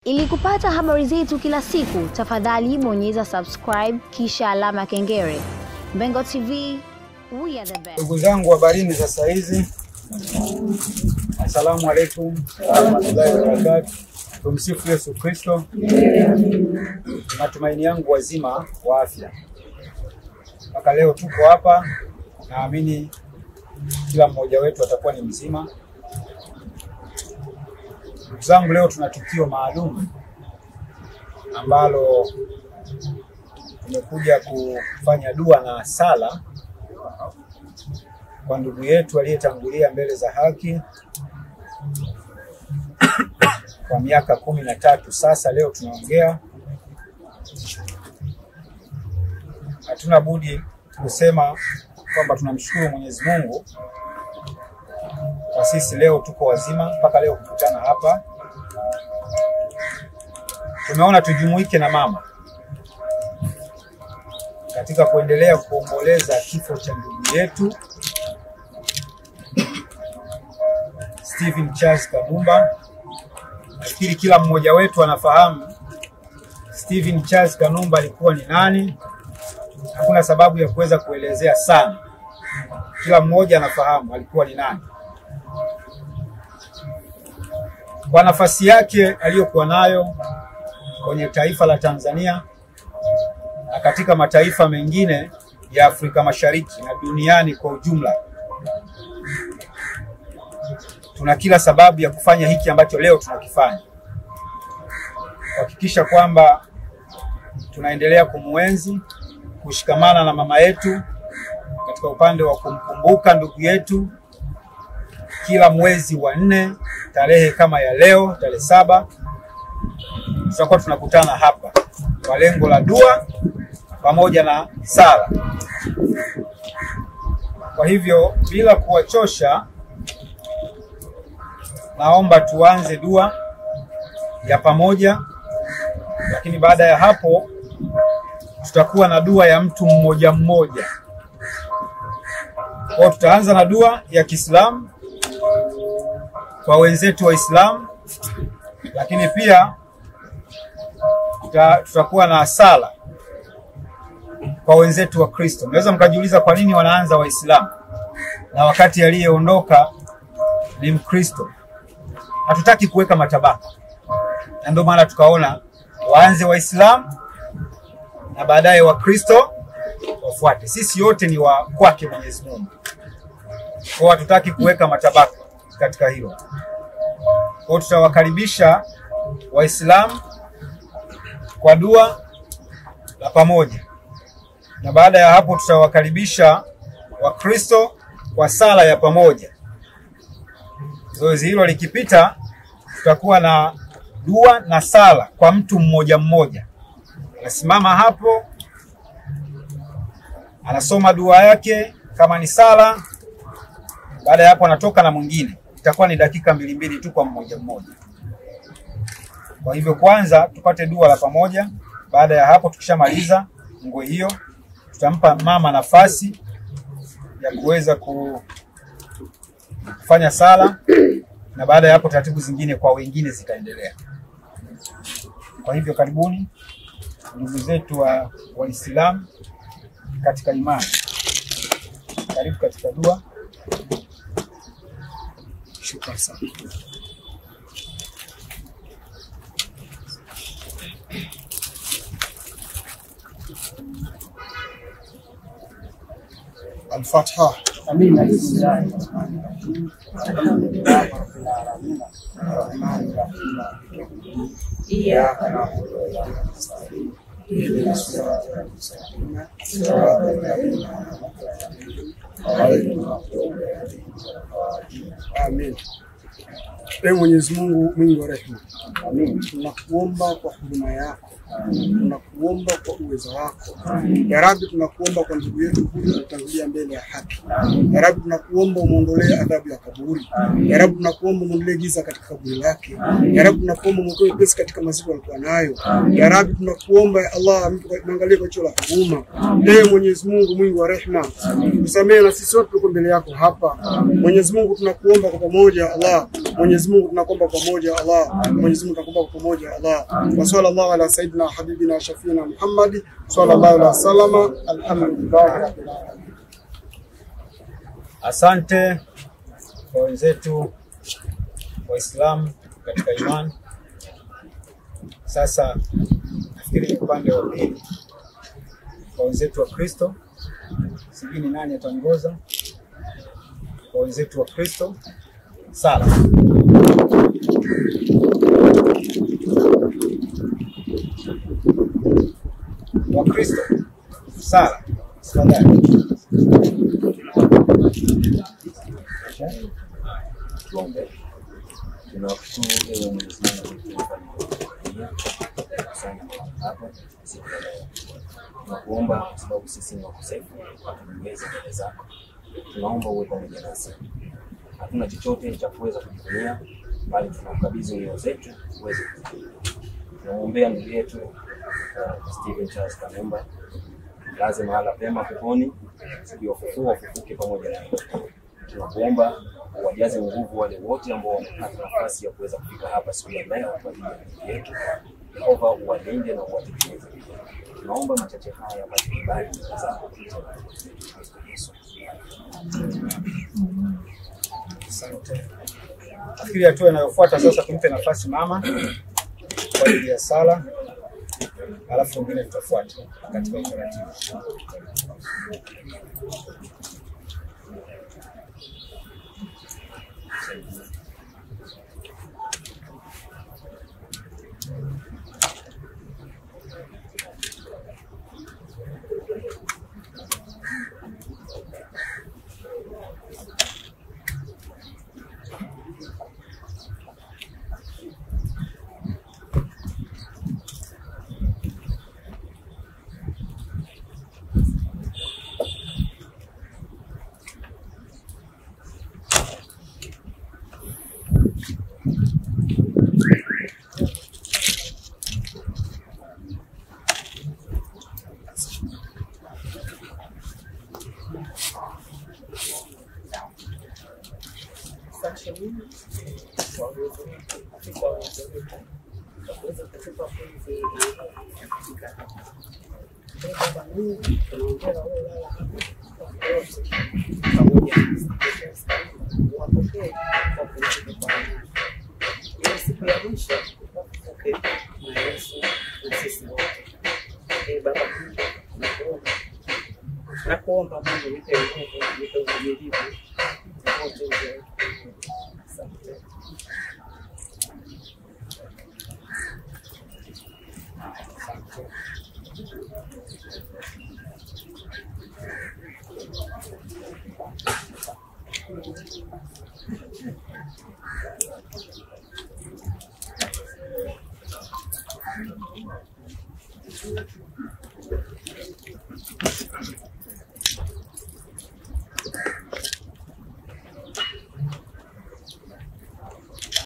Ili kupata habari zetu kila siku, tafadhali bonyeza subscribe kisha alama ya kengele. Mbengo TV, we are the best. Ndugu zangu habarini za saa hizi. Asalamu alaykum wa rahmatullahi wa barakatuh. Tumsifu Yesu Kristo. Matumaini yangu wazima wa afya. Mpaka leo tuko hapa, naamini kila mmoja wetu atakuwa ni mzima. Ndugu zangu, leo tuna tukio maalum ambalo tumekuja kufanya dua na sala kwa ndugu yetu aliyetangulia mbele za haki kwa miaka 13 sasa. Leo tunaongea, hatuna budi kusema kwamba tunamshukuru Mwenyezi Mungu kwa sisi leo tuko wazima mpaka leo kukutana hapa. Tumeona tujumuike na mama katika kuendelea kuomboleza kifo cha ndugu yetu Stephen Charles Kanumba. Nafikiri kila mmoja wetu anafahamu Stephen Charles Kanumba alikuwa ni nani. Hakuna sababu ya kuweza kuelezea sana. Kila mmoja anafahamu alikuwa ni nani. Kwa nafasi yake aliyokuwa nayo kwenye taifa la Tanzania na katika mataifa mengine ya Afrika Mashariki na duniani kwa ujumla, tuna kila sababu ya kufanya hiki ambacho leo tunakifanya, kuhakikisha kwamba tunaendelea kumuenzi, kushikamana na mama yetu katika upande wa kumkumbuka ndugu yetu. Kila mwezi wa 4 tarehe kama ya leo tarehe 7 tutakuwa tunakutana hapa kwa lengo la dua pamoja na sala. Kwa hivyo bila kuwachosha, naomba tuanze dua ya pamoja, lakini baada ya hapo tutakuwa na dua ya mtu mmoja mmoja. Kwa tutaanza na dua ya Kiislamu kwa wenzetu Waislamu, lakini pia tutakuwa na sala kwa wenzetu wa Kristo. Mnaweza mkajiuliza kwa nini wanaanza Waislamu na wakati aliyeondoka ni Mkristo. Hatutaki kuweka matabaka, na ndio maana tukaona waanze Waislamu na baadaye Wakristo wafuate. Sisi yote ni wa kwake Mwenyezi Mungu, kwa hatutaki kuweka matabaka katika hilo. Kwa tutawakaribisha Waislamu kwa dua la pamoja, na baada ya hapo tutawakaribisha Wakristo kwa sala ya pamoja. Zoezi hilo likipita, tutakuwa na dua na sala kwa mtu mmoja mmoja. Anasimama hapo, anasoma dua yake kama ni sala. Baada ya hapo anatoka na mwingine. Itakuwa ni dakika 2 tu kwa mmoja mmoja. Kwa hivyo kwanza tupate dua la pamoja. Baada ya hapo tukishamaliza ngwe hiyo, tutampa mama nafasi ya kuweza kufanya sala, na baada ya hapo taratibu zingine kwa wengine zitaendelea. Kwa hivyo karibuni ndugu zetu wa Waislamu katika imani. Karibu katika dua. Shukrani sana. Al-Fatiha. Amin. Amin. Ewe Mwenyezi Mungu mwingi wa rehema, tunakuomba kwa huruma yako, tunakuomba kwa uwezo wako. Ya Rabbi, tunakuomba kwa ndugu yetu huyu alitangulia mbele ya haki. Ya Rabbi, tunakuomba umuondolee adhabu ya kaburi. Ya Rabbi, tunakuomba umuondolee giza katika kaburi lake. Ya Rabbi, tunakuomba umuokoe pesa katika maziko alikuwa nayo. Ya Rabbi, tunakuomba ya Allah mwangalie kwa jicho la huruma. Ewe Mwenyezi Mungu mwingi wa rehema, tusamehe na sisi wote tuko mbele yako hapa. Mwenyezi Mungu, tunakuomba kwa pamoja Allah, Mwenyezi Mungu tunakuomba pamoja Allah. Mwenyezi Mungu tunakuomba pamoja Allah. Wa sallallahu ala sayyidina habibina shafiina Muhammad sallallahu alaihi wasallam. Alhamdulillah rabbil alamin. Asante kwa wenzetu Waislamu katika imani. Sasa nafikiri upande wa pili kwa wenzetu wa Kristo, sijui ni nani ataongoza. Kwa wenzetu wa Kristo, sala. Wa Kristo, sala. Tafadhali. Tuombe. Tunashukuru ewe Mwenyezi Mungu hapa siku ya leo. Tunakuomba kwa sababu sisi ni wakosefu, hatuwezi mbele zako. Tunaomba uwe pamoja nasi. Hatuna chochote cha kuweza kujivunia, bali tunakabidhi nyoyo zetu uweze kuzitumia. Tunamuombea ndugu yetu Stephen Charles Kanumba, lazima mahala pema peponi, wafufuke pamoja naye. Tunakuomba uwajaze nguvu wale wote ambao wamepata nafasi ya kuweza kufika hapa siku ya leo kwa ajili ya ndugu yetu. Yehova uwalinde na uwatetee. Tunaomba machache haya yapate kibali zako Yesu. Asante. Nafikiri hatua inayofuata sasa tumpe nafasi mama kwa ajili ya sala, alafu wengine tutafuata katika utaratibu. Nakuomba Mungu nipe nguvu, nipe uvumilivu wote uje. Asante. Thank you.